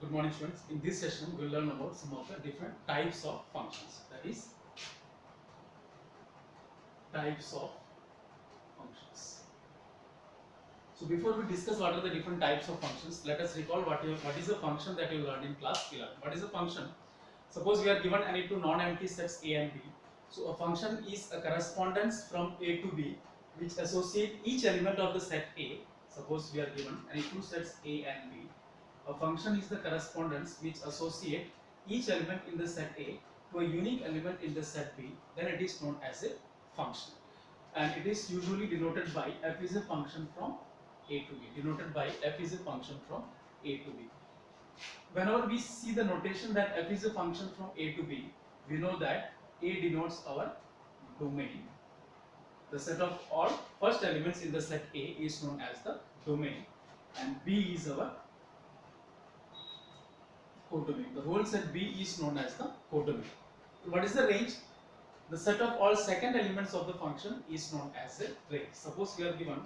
Good morning, students. In this session, we'll learn about some of the different types of functions. That is, types of functions. So, before we discuss what are the different types of functions, let us recall what is a function that you learned in class 11. What is a function? Suppose we are given any two non-empty sets A and B. So, a function is a correspondence from A to B which associate each element of the set A. Suppose we are given any two sets A and B. A function is the correspondence which associate each element in the set A to a unique element in the set B. Then it is known as a function, and it is usually denoted by f is a function from A to B. Denoted by f is a function from A to B. Whenever we see the notation that f is a function from A to B, we know that A denotes our domain. The set of all first elements in the set A is known as the domain, and B is our codomain. The whole set B is known as the codomain. What is the range? The set of all second elements of the function is known as a range. Suppose we are given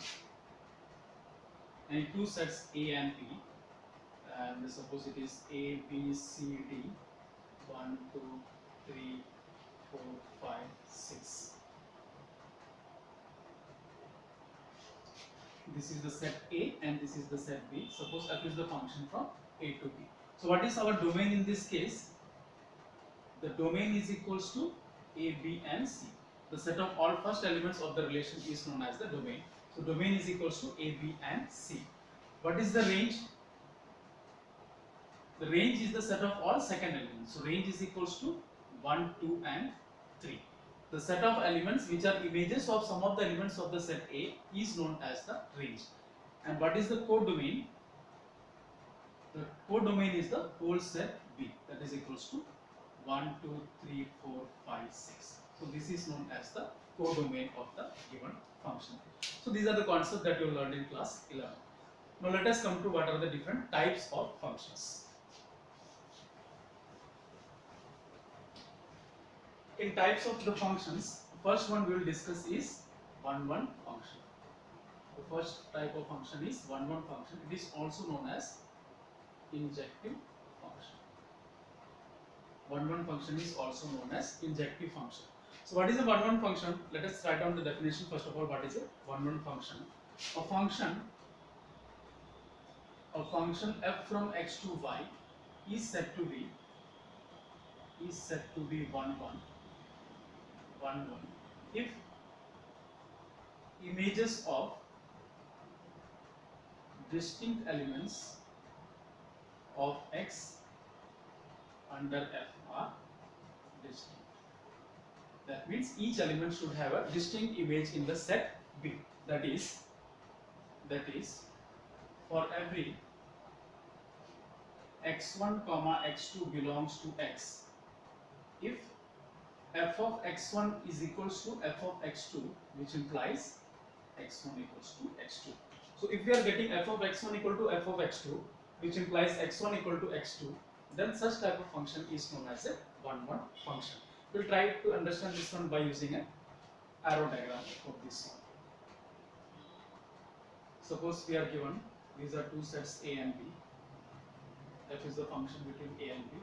any two sets A and B, and suppose it is A, B, C, D, 1, 2, 3, 4, 5, 6. This is the set A and this is the set B. Suppose f is the function from A to B. So what is our domain in this case? The domain is equals to A, B and C. The set of all first elements of the relation is known as the domain. So domain is equals to A, B and C. What is the range? The range is the set of all second elements. So range is equals to 1, 2 and 3. The set of elements which are images of some of the elements of the set A is known as the range. And what is the codomain? The codomain is the whole set B, that is equals to 1, 2, 3, 4, 5, 6. So this is known as the codomain of the given function. So these are the concepts that you learned in class 11. Now let us come to what are the different types of functions. In types of the functions, the first one we will discuss is one-one function. The first type of function is one-one function. It is also known as injective function. One-one function is also known as injective function. So what is a one-one function? Let us write down the definition first of all. What is a one-one function? A function f from x to y is said to be 1, 1 if images of distinct elements of x under f are distinct. That means each element should have a distinct image in the set B. That is for every x1 comma x2 belongs to x, if f of x1 is equals to f of x2, which implies x1 equals to x2. So if we are getting f of x1 equal to f of x2, which implies x1 equal to x2, then such type of function is known as a one-one function. We'll try to understand this one by using an arrow diagram of this one. Suppose we are given these are two sets A and B. F is the function between A and B.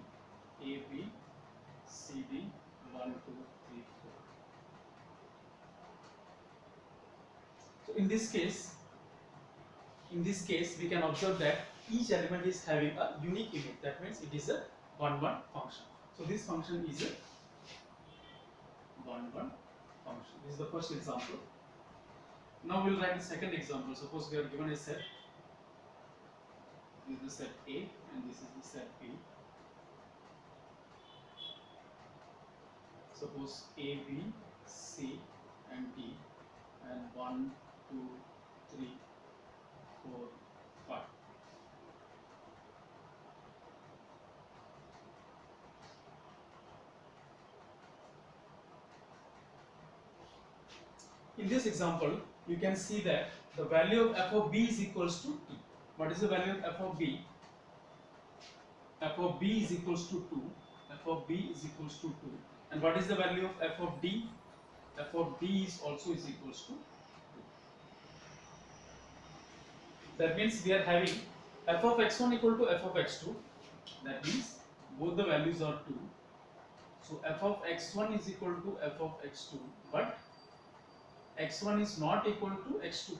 A, B, C, D, 1, 2, 3, 4. So in this case we can observe that each element is having a unique image. That means it is a one-one function. So this function is a one-one function. This is the first example. Now we will write the second example. Suppose we are given a set. This is the set A and this is the set B. Suppose A, B, C and D, and 1, 2, 3, 4, 5. In this example, you can see that the value of f of b is equals to 2. What is the value of f of b? F of b is equals to 2. F of b is equals to 2. And what is the value of f of d? F of d is also is equals to 2. That means we are having f of x1 equal to f of x2, That means both the values are 2. So f of x1 is equal to f of x2, but x1 is not equal to x2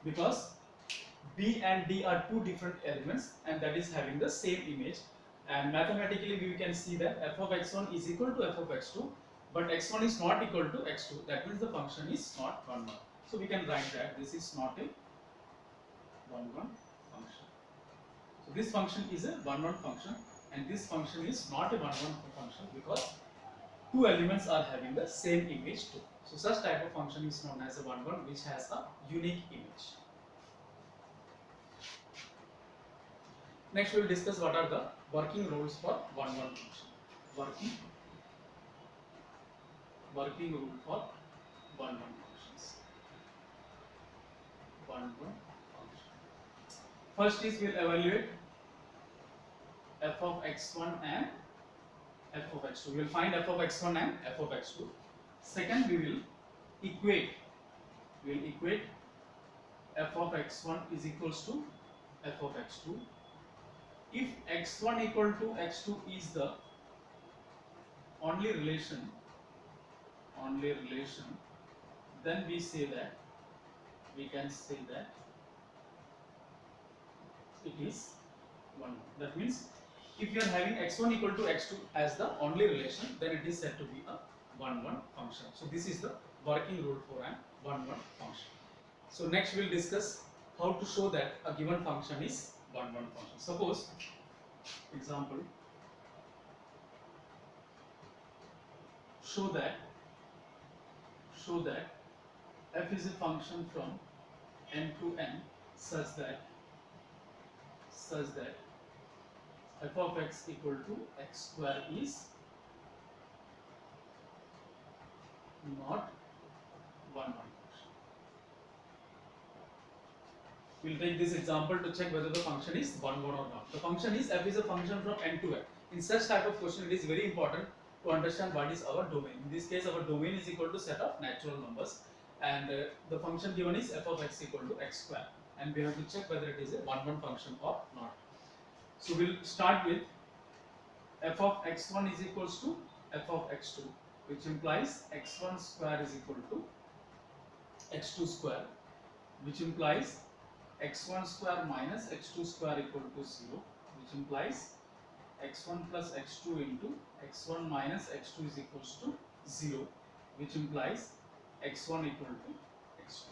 because b and d are two different elements and that is having the same image, and mathematically we can see that f of x1 is equal to f of x2, but x1 is not equal to x2. That means the function is not 1 1. So we can write that this is not a 1 1 function. So this function is a 1 1 function and this function is not a 1 1 function because two elements are having the same image too. So such type of function is known as a 1 1 which has a unique image. Next we will discuss what are the working rules for 1 1 function. Working rule for 1 1 functions. 1 1 function. First is we will evaluate f of x1 and f of x2. We will find f of x1 and f of x2. Second, we will equate f of x1 is equals to f of x2. If x1 equal to x2 is the only relation, then we say that we can say that it is 1 1. That means if you are having x1 equal to x2 as the only relation, then it is said to be a 1 1 function. So this is the working rule for an 1 1 function. So next we will discuss how to show that a given function is 1 1 function. Suppose example, show that f is a function from n to n such that f of x equal to x square is not 1 1 function. We will take this example to check whether the function is 1 1 or not. The function is f is a function from n to n. In such type of question, it is very important to understand what is our domain. In this case, our domain is equal to set of natural numbers, and the function given is f of x equal to x square, and we have to check whether it is a 1 1 function or not. So we will start with f of x1 is equals to f of x2, which implies x1 square is equal to x2 square, which implies x1 square minus x2 square equal to 0, which implies x1 plus x2 into x1 minus x2 is equals to 0, which implies x1 equal to x2.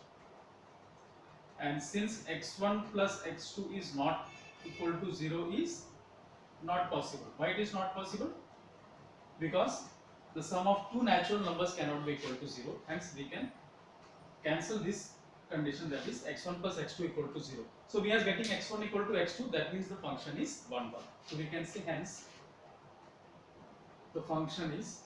And since x1 plus x2 is not equal to 0 is not possible. Why it is not possible? Because the sum of two natural numbers cannot be equal to 0, hence we can cancel this condition, that is x1 plus x2 equal to 0. So we are getting x1 equal to x2, that means the function is 1 1. So we can say hence the function is